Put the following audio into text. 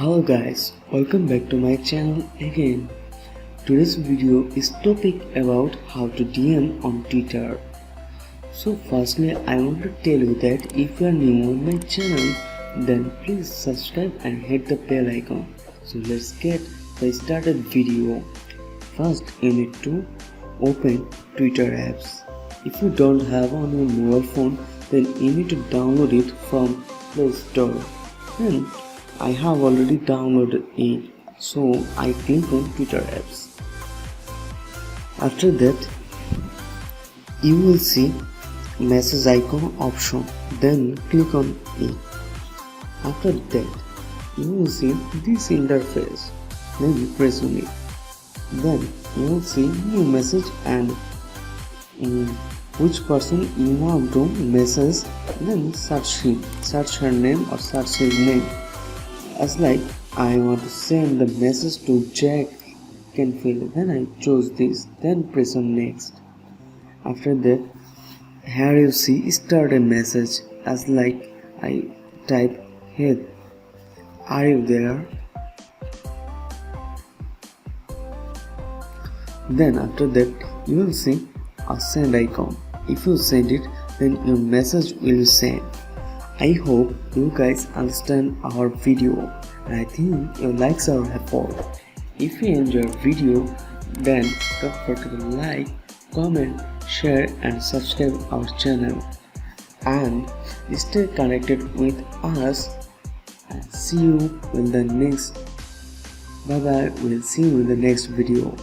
Hello guys, welcome back to my channel again. Today's video is topic about how to DM on Twitter. So firstly I want to tell you that if you are new on my channel, then please subscribe and hit the bell icon. So let's get the started video. First you need to open Twitter apps. If you don't have on your mobile phone, then you need to download it from Play Store. Then I have already downloaded it, so I click on Twitter apps. After that, you will see message icon option, then click on it. After that, you will see this interface, maybe press on it. Then you will see new message and which person you want to message, then search her name or search his name. As like I want to send the message to Jack Canfield, then I chose this, then press on next. After that, here you see start a message, as like I type hey, are you there? Then after that you will see a send icon. If you send it, then your message will send. I hope you guys understand our video and I think you like our effort. If you enjoy video, then don't forget to like, comment, share and subscribe our channel. And stay connected with us and see you in the next. Bye bye, we'll see you in the next video.